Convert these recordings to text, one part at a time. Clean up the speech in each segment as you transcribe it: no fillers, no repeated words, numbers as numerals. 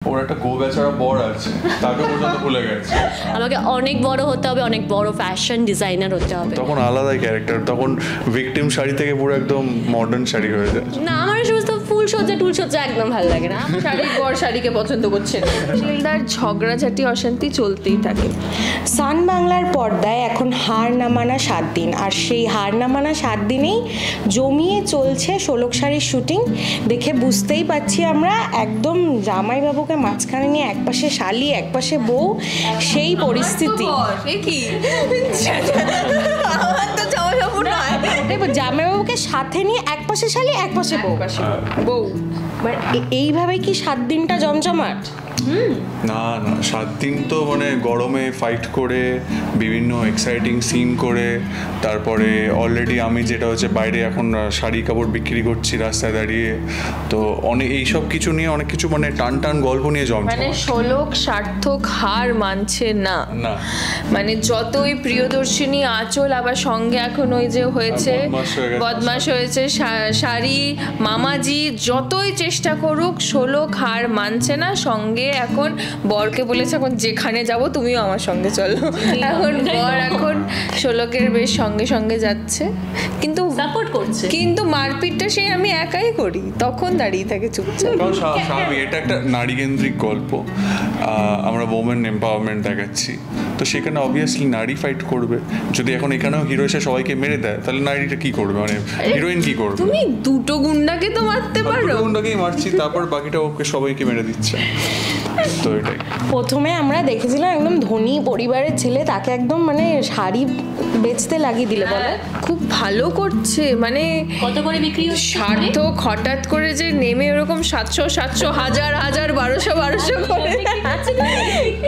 ওর একটা গো বেচারা বর আছে, তাকে পর্যন্ত ভুলে গেছে। আমাকে অনেক বড় হতে হবে, অনেক বড় ফ্যাশন ডিজাইনার হতে হবে। তখন আলাদাই ক্যারেক্টার, তখন ভিকটিম শাড়ি থেকে পুরো একদম মডার্ন শাড়ি হয়ে যায়। না, আমার সমস্ত ফুল সজ্জা টুল সজ্জা একদম ভালো লাগে না। শাড়ির পর শাড়িকে পছন্দ করছেন। শিলদার ঝগড়াঝাটি অশান্তি চলতেই থাকে। সান বাংলার পর্দায় এখন হার না মানা 7 দিন, আর সেই হার না মানা 7 দিনেই জমিয়ে চলছে ষোলক শাড়ির শুটিং। দেখে বুঝতেই পাচ্ছি আমরা একদম জামাইবাবুকে মাঝখানে নিয়ে একপাশে শালি একপাশে বউ, সেই পরিস্থিতি। জামাইবাবুকে সাথে নিয়ে একপাশে শালি একপাশে বউ, এইভাবে কি 7 দিনটা জমজমাট? না না, 7 দিন তো মানে গরমে ফাইট করে বিভিন্ন এক্সাইটিং সিন করে, তারপরে অলরেডি আমি যেটা হচ্ছে বাইরে এখন শাড়ি কাপড় বিক্রি করছি রাস্তায় দাঁড়িয়ে, তো অনেক এইসব কিছু নিয়ে অনেক কিছু মানে টান টান গল্প নিয়ে জমছে। মানে ষোলক সার্থক হার মানছে না, মানে যতই প্রিয়দর্শিনী আঁচল আবার সঙ্গে এখন ওই যে হয়েছে বদমাশ হয়েছে শাড়ি মামাজি, যতই চেষ্টা করুক ষোলক হার মানছে না। সঙ্গে এখন বরকে বলেছে এখন যেখানে যাব তুমিও আমার সঙ্গে চলো। এখন বর এখন ষোলকের বেশ সঙ্গে সঙ্গে যাচ্ছে, কিন্তু সাপোর্ট করছে, কিন্তু মারপিটটা সেই আমি একাই করি, তখন দাঁড়িয়ে থাকে চুপচাপ। এটা একটা নারীকেন্দ্রিক গল্প, আমরা ওমেন এম্পাওয়ারমেন্ট দেখাচ্ছি, তো সেখানে অবভিয়াসলি নারী ফাইট করবে। যদি এখন এখানেও হিরো এসে সবাইকে মেরে দেয় তাহলে নারীটা কি করবে, মানে হিরোইন কি করবে? তুমি দুটো গুন্ডাকে তো মারতে পারো। দুটো গুন্ডাকেই মারছি, তারপর বাকিটা ওকে সবাইকে মেরে দিচ্ছে। তো এটাই প্রথমে আমরা দেখেছিলাম একদম ধনী পরিবারের ছেলে, তাকে একদম মানে শাড়ি বেচতে লাগিয়ে দিলে, বলে খুব ভালো করছে, মানে কত করে বিক্রি হচ্ছে সার্থক হঠাৎ করে যে নেমে ওরকম 700 700 1000 1000 1200 1200 করে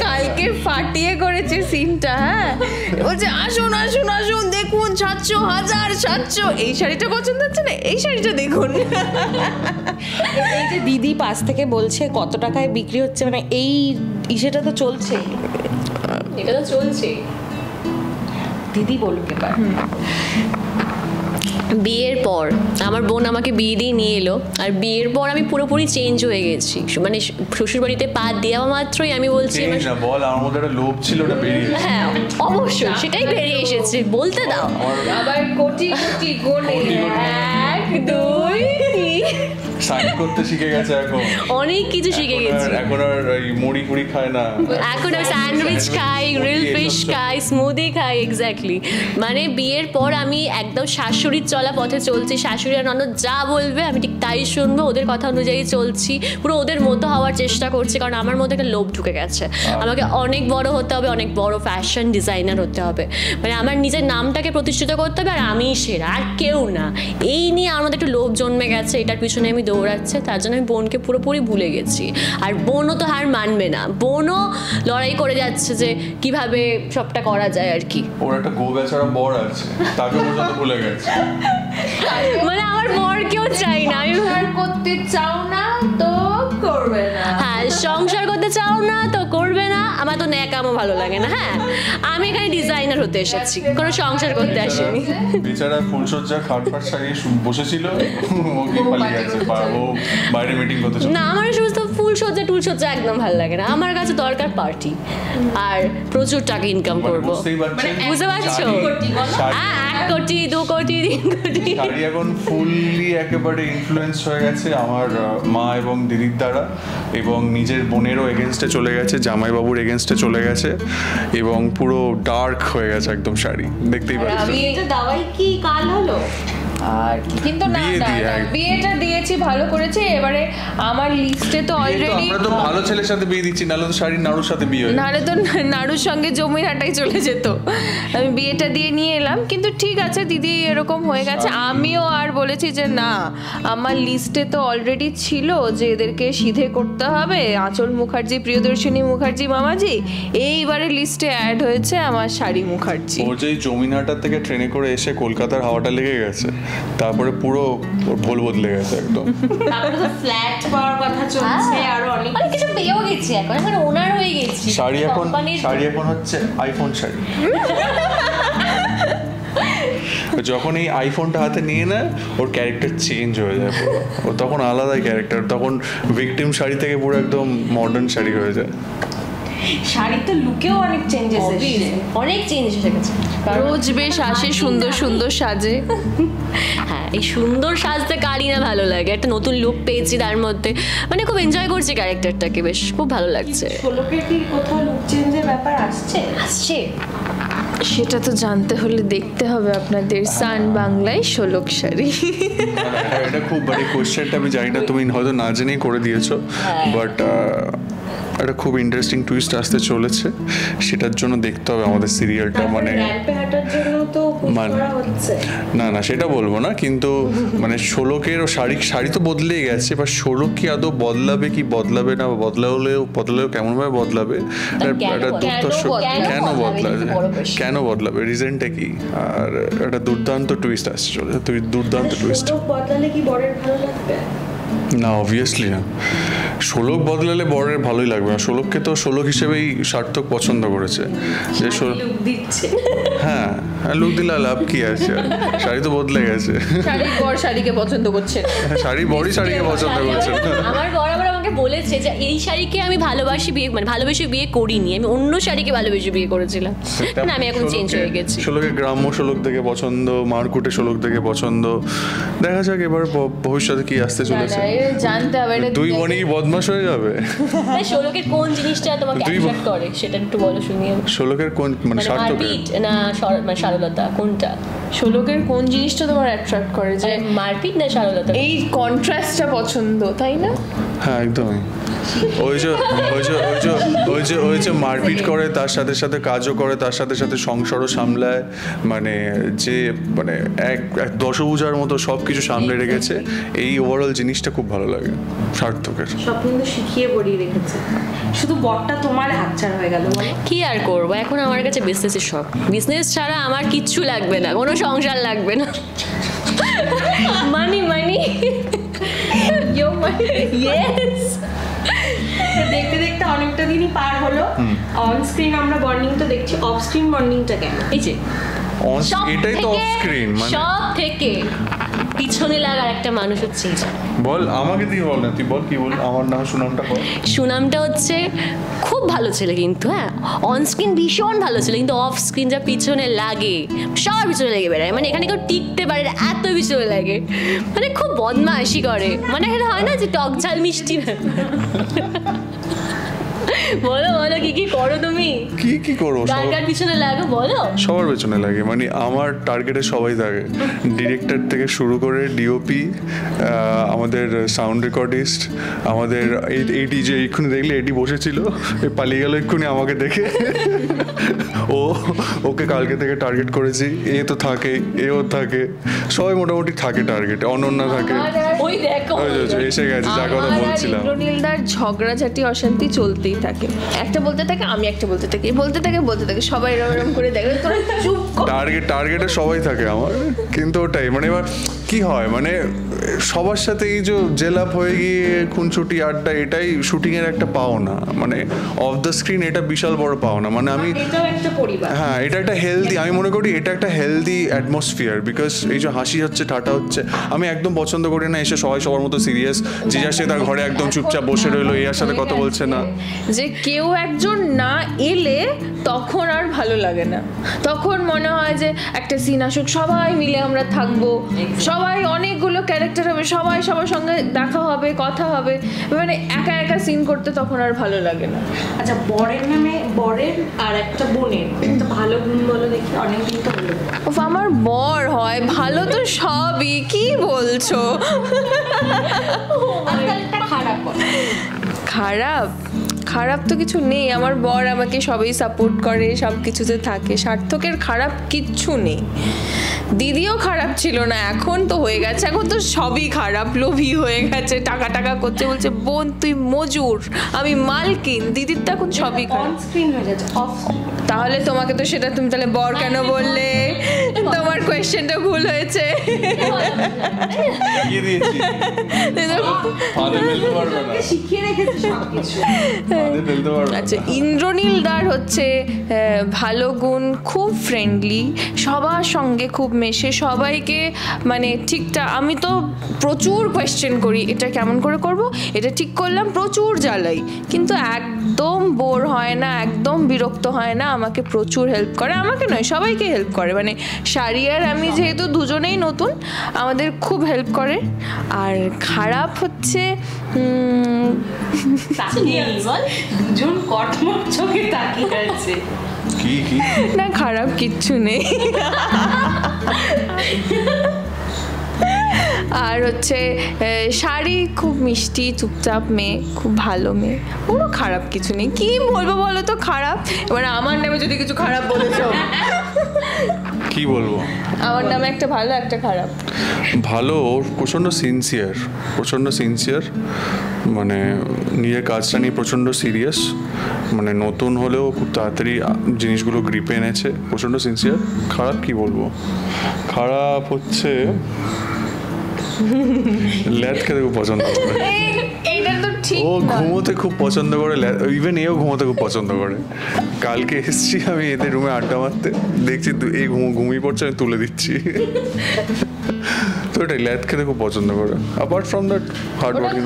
কালকে ফাটিয়ে করেছে সিনটা। হ্যাঁ, বলছে আসুন আসুন আসুন দেখুন 700 1000 700, এই শাড়িটা পছন্দ হচ্ছে না, এই শাড়িটা দেখুন। এই যে দিদি পাশ থেকে বলছে কত টাকায় বিক্রি হচ্ছে, মানে এই ইসেটা তো চলছে, এটা তো চলছে। দিদি বলুক এবার। বিয়ের পর আমার বোন আমাকে বিয়ে দিয়ে নিয়ে এলো, আর বিয়ের পর আমি পুরোপুরি চেঞ্জ হয়ে গেছি। মানে শ্বশুরবাড়িতে পা দেওয়া মাত্রই আমি বলছি বল আমার মধ্যে একটা লোভ ছিল, ওটা বেরিয়ে এসেছে। হ্যাঁ অবশ্যই সেটাই বেরিয়ে এসেছে, বলতে দাও। আবার কোটি কোটি গোলে 1 2 3 সাইন করতে শিখে গেছে, এখন অনেক কিছু শিখে গেছি। এখন আর মুড়ি ফুড়ি খায় না, এখন আমি স্যান্ডউইচ খাই, গ্রিল ফিশ খাই, স্মুদি খাই। এক্স্যাক্টলি, মানে বিয়ের পর আমি একদম শাশুড়ির চলা পথে চলছি। শাশুড়ি আর ননদ যা বলবে আমি ঠিক তাই শুনবো, ওদের কথা অনুযায়ী চলছি, পুরো ওদের মতো হওয়ার চেষ্টা করছি, কারণ আমার মধ্যে একটা লোভ ঢুকে গেছে। আমাকে অনেক বড় হতে হবে, অনেক বড় ফ্যাশন ডিজাইনার হতে হবে, মানে আমার নিজের নামটাকে প্রতিষ্ঠিত করতে হবে, আর আমিই সেরা আর কেউ না। এই নিয়ে আমার মধ্যে একটা লোভ জন্মে গেছে, এটার পিছনে আমি দৌড়াচ্ছে, তার জন্য আমি বোনকে পুরোপুরি ভুলে গেছি। আর বোনও তো হার মানবে না, বোনও লড়াই করে যাচ্ছে যে কিভাবে সবটা করা যায় আর কি। ওর একটা গো বেচারা বর আছে, তাকে পর্যন্ত ভুলে গেছে। মানে আমার বরকেও চাই না, আমি করতে চাও না তো করবে না। হ্যাঁ, সংসার করতে চাও না তো করবে না, আমার তো ন্যাকামও ভালো লাগে না। হ্যাঁ, আমি এখানে ডিজাইনার হতে এসেছি, কোনো সংসার করতে আসিনি। বেচারা ফুলসজ্জা খাটফাট সারিয়ে বসেছিল, ওকে পালিয়ে গেছে, ও বাইরে মিটিং করতে চলে। না, আমার সমস্ত ফুল সজ্জা টুল সজ্জা একদম ভালো লাগে না। আমার কাছে দরকার পার্টি আর প্রচুর টাকা ইনকাম করবো, বুঝতে পারছো? 1 কোটি 2 কোটি 3 কোটি। শাড়ি এখন ফুললি একেবারে ইনফ্লুয়েন্স হয়ে গেছে আমার মা এবং দিদির দ্বারা, এবং নিজের বোনেরও এগেনস্টে চলে গেছে, জামাইবাবুর এগেনস্টে চলে গেছে, এবং পুরো ডার্ক হয়ে গেছে একদম শাড়ি, দেখতেই পাচ্ছি। বিয়েটা দাওয়াই কি কাল হলো? আর কিন্তু না, বিয়েটা দিয়েছি, ভালো করেছে। এবারে আমার লিস্টে তো অলরেডি, আমরা তো ভালো ছেলের সাথে বিয়ে দিচ্ছি, নাহলে তো শাড়ি নাড়ুর সাথে বিয়ে হয়, নাহলে তো নাড়ুর সঙ্গে জমির হাটাই চলে যেত। আমি বিয়েটা দিয়ে নিয়ে এলাম, কিন্তু ঠিক আছে দিদি এরকম হয়ে গেছে। আমিও আর বলেছি যে না, আমার লিস্টে তো অলরেডি ছিল যে এদেরকে সিধে করতে হবে, আঁচল মুখার্জি, প্রিয়দর্শিনী মুখার্জি, মামাজি। এইবারে লিস্টে অ্যাড হয়েছে আমার শাড়ি মুখার্জি। ও যে জমিনহাটার থেকে ট্রেনে করে এসে কলকাতার হাওয়াটা লেগে গেছে, তারপরে পুরো ভোল বদলে গেছে একদম। তারপরে তো ফ্ল্যাট পাওয়ার কথা চলছে, আর অনেক কিছু পেয়েও গেছি, এখন এখন ওনার হয়ে গেছি। শাড়ি এখন হচ্ছে আইফোন শাড়ি। যখন এই আইফোনটা হাতে নিয়ে নেয় ওর ক্যারেক্টার চেঞ্জ হয়ে যায় পুরো, ও তখন আলাদাই ক্যারেক্টার, তখন ভিকটিম শাড়ি থেকে পুরো একদম মডার্ন শাড়ি হয়ে যায়। শাড়ির তো লুকেও অনেক চেঞ্জেস এসেছে, অনেক চেঞ্জ এসে গেছে। রোজ বেশ আসে সুন্দর সুন্দর সাজে। হ্যাঁ, এই সুন্দর সাজতে কারই না ভালো লাগে, একটা নতুন লুক পেয়েছি তার মধ্যে, মানে খুব এনজয় করছি ক্যারেক্টারটাকে, বেশ খুব ভালো লাগছে। ষোলকের কি কোথাও লুক চেঞ্জের ব্যাপার আসছে? সেটা তো জানতে হলে দেখতে হবে আপনাদের সান বাংলায় ষোলক শাড়ি। এটা খুব বড় কোশ্চেনটা, আমি জানি না তুমি হয়তো না জেনেই করে দিয়েছো, বাট একটা খুব ইন্টারেস্টিং টুইস্ট আসতে চলেছে, সেটার জন্য দেখতে হবে আমাদের সিরিয়ালটা। মানে না না সেটা বলবো না, কিন্তু মানে ষোলকের শাড়ি তো বদলেই গেছে, এবার ষোলক কি আদৌ বদলাবে কি বদলাবে না, বদলালেও কেমন ভাবে বদলাবে, কেন বদলাবে, রিজনটা কি, আর একটা দুর্দান্ত টুইস্ট আসছে চলেছে, দুর্দান্ত টুইস্ট। বদলালে কি বরের ভালো লাগবে? না, অবভিয়াসলি না, ষোলক বদলালে বরের ভালোই লাগবে না। ষোলককে তো ষোলক হিসেবেই সার্থক পছন্দ করেছে, যে হ্যাঁ লুক দিলে লাভ কি আছে, শাড়ি তো বদলে গেছে, শাড়ির বর শাড়িকে পছন্দ করছে, শাড়ি বরই শাড়িকে পছন্দ করছে। আমার বর আবার আমাকে বলেছে যে এই শাড়িকে আমি ভালোবেসে বিয়ে করিনি, আমি অন্য শাড়িকে ভালোবেসে বিয়ে করেছিলাম, না আমি এখন চেঞ্জ হয়ে গেছি। ষোলকের গ্রাম্য ষোলক দেখে পছন্দ, মারকুটে ষোলক দেখে পছন্দ, দেখা যাক এবার ভবিষ্যতে কি আসতে চলেছে, জানতে হবে। দুই বোনই বদমাশ হয়ে যাবে। ষোলকের কোন জিনিসটা তোমাকে অ্যাট্রাক্ট করে সেটা একটু বলো শুনি। ষোলকের কোন, মানে সার্থকের না সারলতা, কোনটা? ষোলকের কোন জিনিসটা তোমার অ্যাট্রাক্ট করে, যে মারপিট না সারলতা? এই কন্ট্রাস্টটা পছন্দ, তাই না? হ্যাঁ একদমই, ওই যে মারপিট করে, তার সাথে সাথে কাজও করে, তার সাথে সাথে সংসারও সামলায়, মানে যে মানে এক দশভুজার মতো সব কিছু সামলে রেখেছে, এই ওভারঅল জিনিসটা খুব ভালো লাগে সার্থকের। সব কিন্তু শিখিয়ে পড়িয়ে রেখেছে, শুধু বরটা তোমার হাতছাড়া হয়ে গেল। কি আর করবো, এখন আমার কাছে বিজনেসের সব, বিজনেস ছাড়া আমার কিচ্ছু লাগবে না, কোনো সংসার লাগবে না, মানি ইয়েস। দেখতে দেখতে অনেকটা দিনই পার হলো, অন স্ক্রিন আমরা বন্ডিং তো দেখছি, অফ স্ক্রিন বন্ডিংটা কেন? এই যে এটাই তো অফ স্ক্রিন, মানে সব থেকে পিছনে লাগার একটা মানুষ হচ্ছে। বল আমাকে তুই বল না, তুই বল কি বল, আমার নাম সুনামটা বল। সুনামটা হচ্ছে খুব ভালো ছেলে, কিন্তু হ্যাঁ অন স্ক্রিন ভীষণ ভালো ছেলে, কিন্তু অফ স্ক্রিন যা পিছনে লাগে সবার পিছনে লেগে বেড়ায়, মানে এখানে কেউ টিকতে পারে না, এত পিছনে লাগে, মানে খুব বদমাইশি করে, মানে এটা হয় না যে টক ঝাল মিষ্টি। বলো কি করো তুমি, কি করবো, কার পিছনে লাগো বলো? সবার পেছনে লাগে, মানে আমার টার্গেটে সবাই থাকে, ডিরেক্টর থেকে শুরু করে ডিওপি, আমাদের সাউন্ড রেকর্ডিস্ট, আমাদের এইটি যে এক্ষুনি দেখলে এটি বসেছিল, পালিয়ে গেল এক্ষুনি আমাকে দেখে, ওকে কালকে থেকে টার্গেট করেছি, এ তো থাকে, এও থাকে, সবাই মোটামুটি থাকে টার্গেটে, অনন্যা থাকে, ওই দেখো এসে গেছে যা কথা বলছিলাম। ইন্দ্রনীলদার ঝগড়াঝাটি অশান্তি চলতেই থাকে, একটা বলতে থাকে, আমি একটা বলতে থাকে, সবাই এরকম করে দেখে, তোরা চুপ কর। টার্গেটে সবাই থাকে আমার, কিন্তু ওটাই মানে এবার কি হয়, মানে সবার সাথে এই যে জেলাপ হয়ে গিয়ে খুনছুটি আড্ডা, এটাই শুটিং এর একটা পাওনা, মানে অফ দ্য স্ক্রিন এটা বিশাল বড় পাওনা, মানে আমি হ্যাঁ এটা একটা হেলদি, আমি মনে করি এটা একটা হেলদি অ্যাটমসফিয়ার, বিকজ এই যে হাসি হচ্ছে, ঠাটা হচ্ছে, আমি একদম পছন্দ করি না এসে সবাই সবার মতো সিরিয়াস, যে যাচ্ছে তার ঘরে একদম চুপচাপ বসে রইলো, এর সাথে কথা বলছে না, যে কেউ একজন না এলে তখন আর ভালো লাগে না, তখন মনে হয় যে একটা সিন আসুক, সবাই মিলে আমরা থাকবো, সবাই অনেকগুলো ক্যারেক্টার হবে, সবাই সবার সঙ্গে দেখা হবে, কথা হবে, মানে একা একা সিন করতে তখন আর ভালো লাগে না। আচ্ছা, বরের আর একটা বোনের একটা ভালো গুণ বলো দেখি, অনেকদিন তো হলো। আমার বর হয় ভালো তো সবই, কি বলছো? খারাপ তো কিছু নেই, আমার বর আমাকে সবই সাপোর্ট করে, সব কিছুতে থাকে, সার্থকের খারাপ কিচ্ছু নেই। দিদিও খারাপ ছিল না, এখন তো হয়ে গেছে, এখন তো সবই খারাপ, লোভী হয়ে গেছে, টাকা করছে, বলছে বোন তুই মজুর, আমি মালকিন। দিদির তো এখন সবই খারাপ, তাহলে তোমাকে তো সেটা, তুমি তাহলে বর কেন বললে? তোমার কোয়েশ্চেনটা ভুল হয়েছে। আচ্ছা, ইন্দ্রনীল দার হচ্ছে ভালো গুণ, খুব ফ্রেন্ডলি, সবার সঙ্গে খুব মেশে সবাইকে মানে ঠিকঠাক, আমি তো প্রচুর কোয়েশ্চেন করি, এটা কেমন করে করব, এটা ঠিক করলাম, প্রচুর জ্বালাই, কিন্তু একদম বোর হয় না, একদম বিরক্ত হয় না, আমাকে প্রচুর হেল্প করে, আমাকে নয় সবাইকে হেল্প করে, মানে শাড়ি আর আমি যেহেতু দুজনেই নতুন আমাদের খুব হেল্প করে। আর খারাপ হচ্ছে দুজন কটমট চোখে তাকিয়ে আছে, কি না খারাপ কিচ্ছু নেই। আর হচ্ছে শাড়ি খুব মিষ্টি চুপচাপ মেয়ে, খুব ভালো মেয়ে, কোনো খারাপ কিছু নেই। কি বলবো বলো তো খারাপ, এবার আমার নামে যদি কিছু খারাপ বলেছো কি বলবো, আমার নামে একটা ভালো একটা খারাপ। ভালো, ওর প্রচণ্ড সিনসিয়ার, মানে নিজের কাজটা নিয়ে প্রচণ্ড সিরিয়াস, মানে নতুন হলেও খুব তাড়াতাড়ি জিনিসগুলো গ্রিপে এনেছে, প্রচণ্ড সিনসিয়ার। খারাপ কি বলবো, খারাপ হচ্ছে ল্যাদ খেতে খুব পছন্দ করে, ও ঘুমোতে খুব পছন্দ করে, ইভেন এও ঘুমোতে খুব পছন্দ করে। কালকে এসছি আমি এদের রুমে আড্ডা মারতে, দেখছি এই ঘুমিয়ে পড়ছে, আমি তুলে দিচ্ছি। তো এটাই, ল্যাদ খেতে খুব পছন্দ করে। Apart from that hard working,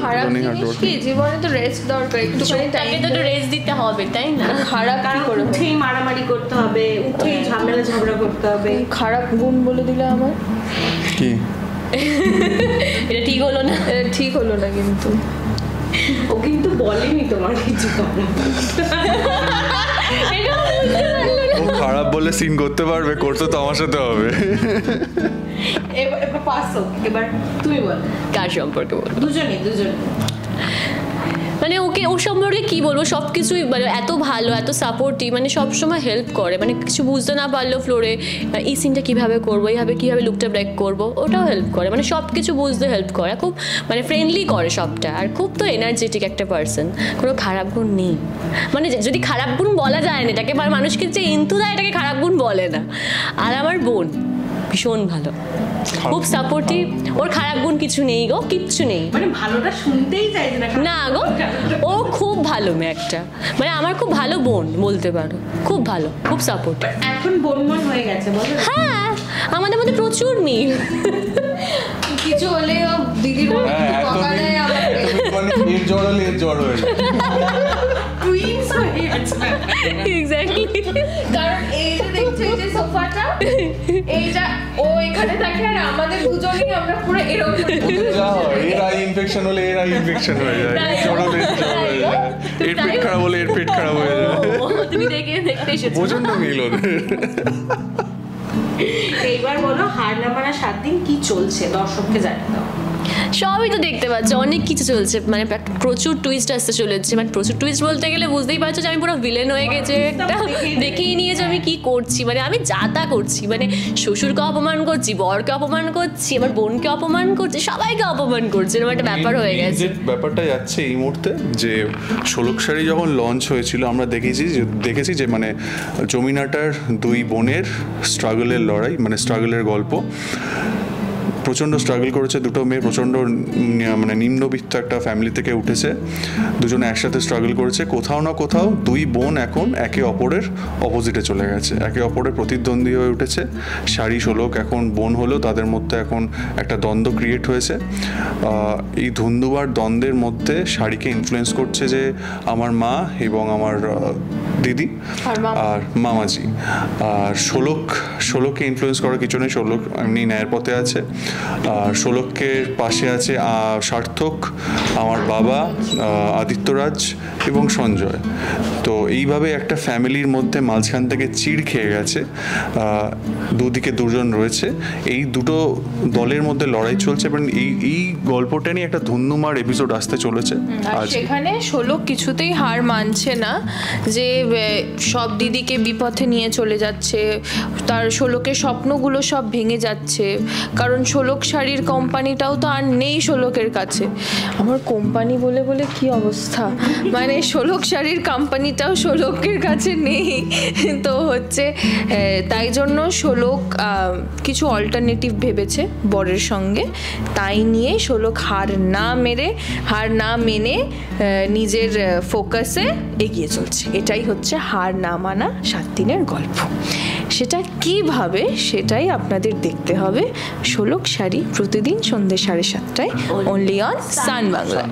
জীবনে তো রেস্ট দরকার, একটুখানি টাইম তো রেস্ট দিতে হবে, তাই না? খারাপ কি করে, উঠেই মারামারি করতে হবে, উঠেই ঝগড়া করতে হবে। খারাপ গুণ বলে দিলে আমার কি এটা ঠিক হলো না, ঠিক হলো না, কিন্তু ও কিন্তু বলেনি তোমার কিছু ও খারাপ বলে সিন করতে পারবে, করতে তো আমার সাথে হবে। এবার পাস হোক, এবার তুমি বল কার সম্পর্কে বলবো? দুজনে মানে ওকে, ওর সম্পর্কে কি বলবো, সব কিছুই মানে এত ভালো, এত সাপোর্টিভ, মানে সবসময় হেল্প করে, মানে কিছু বুঝতে না পারলেও ফ্লোরে এই সিনটা কীভাবে করবো, এইভাবে কীভাবে লুকটা ব্রেক করবো, ওটাও হেল্প করে, মানে সব কিছু বুঝতে হেল্প করে, খুব মানে ফ্রেন্ডলি করে সবটা, আর খুব তো এনার্জেটিক একটা পার্সন, কোনো খারাপ গুণ নেই, মানে যদি খারাপ গুণ বলা যায় না এটাকে, মানে মানুষকে যে ইন্তু দেয় এটাকে খারাপ গুণ বলে না। আর আমার বোন ভীষণ ভালো, খুব সাপোর্টিভ, ওর খারাপ গুণ কিছু নেই গো, কিচ্ছু নেই, মানে ভালোটা শুনতেই চাইছে না গো, ও খুব ভালো মেয়ে একটা, মানে আমার খুব ভালো বোন বলতে পারো, খুব ভালো, খুব সাপোর্টিভ। এখন বোন হয়ে গেছে বলো? হ্যাঁ, আমাদের মধ্যে প্রচুর মিল, কিছু হলে দিদির জ্বর হয়ে যায়, এক্স্যাক্টলি, কারণ এই যে দেখছো এই যে সোফাটা, এইটা ও এখানে থাকে আর আমাদের দুজনেই আমরা পুরো এরকম এর আই ইনফেকশন হলে এর আই ইনফেকশন হয়ে যায়, জ্বর হলে জ্বর হয়ে যায়, এর পেট খারাপ হলে এর পেট খারাপ হয়ে যায়, তুমি দেখতে এসেছো, প্রচন্ড মিল ওদের। এইবার বলো হার না মানা 7 দিন কি চলছে, দর্শককে জানিয়ে দাও। সবই তো দেখতে পাচ্ছ, অনেক কিছু চলছে, মানে প্রচুর টুইস্ট আসতে চলেছে, মানে প্রচুর টুইস্ট বলতে গেলে বুঝতেই পারছো যে আমি পুরো ভিলেন হয়ে গেছে, একটা দেখেই নিয়েছে আমি কি করছি, মানে আমি যা তা করছি, মানে শ্বশুরকে অপমান করছি, বরকে অপমান করছি, আমার বোনকে অপমান করছি, সবাইকে অপমান করছি, এরকম একটা ব্যাপার হয়ে গেছে। ব্যাপারটা যাচ্ছে এই মুহূর্তে যে ষোলক শাড়ি যখন লঞ্চ হয়েছিল আমরা দেখেছি যে মানে জমিনাটার দুই বোনের স্ট্রাগলের লড়াই, মানে স্ট্রাগলের গল্প, প্রচণ্ড স্ট্রাগল করেছে দুটো মেয়ে, প্রচণ্ড মানে নিম্নবিত্ত একটা ফ্যামিলি থেকে উঠেছে, দুজনে একসাথে স্ট্রাগল করেছে, কোথাও না কোথাও দুই বোন এখন একে অপরের অপোজিটে চলে গেছে, একে অপরের প্রতিদ্বন্দ্বী হয়ে উঠেছে। শাড়ি ষোলক এখন বোন হলেও তাদের মধ্যে এখন একটা দ্বন্দ্ব ক্রিয়েট হয়েছে। এই ধুন্দুবার দ্বন্দ্বের মধ্যে শাড়িকে ইনফ্লুয়েন্স করছে যে আমার মা এবং আমার দিদি আর মামাজি, আর ষোলককে ইনফ্লুয়েন্স করার কিছু নেই, ষোলক এমনি ন্যায়ের পথে আছে। আর ষোলকের পাশে আছে সার্থক, আমার বাবা, আদিত্যরাজ এবং সঞ্জয়। তো এইভাবে একটা ফ্যামিলির মধ্যে মাঝখান থেকে চিড় খেয়ে গেছে, দুদিকে দুজন রয়েছে, এই দুটো দলের মধ্যে লড়াই চলছে এবং এই গল্পটা নিয়ে একটা ধুন্দুমার এপিসোড আসতে চলেছে। আর সেখানে ষোলক কিছুতেই হার মানছে না, যে সব দিদিকে বিপথে নিয়ে চলে যাচ্ছে, তার ষোলকের স্বপ্নগুলো সব ভেঙে যাচ্ছে, কারণ ষোলক শাড়ির কোম্পানিটাও তো আর নেই ষোলকের কাছে। আমার কোম্পানি বলে বলে কি অবস্থা, মানে ষোলক শাড়ির কোম্পানিটাও ষোলকের কাছে নেই। তো হচ্ছে তাই জন্য ষোলক কিছু অল্টারনেটিভ ভেবেছে বরের সঙ্গে, তাই নিয়ে ষোলক হার না মেনে নিজের ফোকাসে এগিয়ে চলছে। এটাই হচ্ছে হার না মানা 7 দিনের গল্প। সেটা কিভাবে সেটাই আপনাদের দেখতে হবে ষোলক শাড়ি প্রতিদিন সন্ধ্যে 7:30টায় অনলি অন সান বাংলা।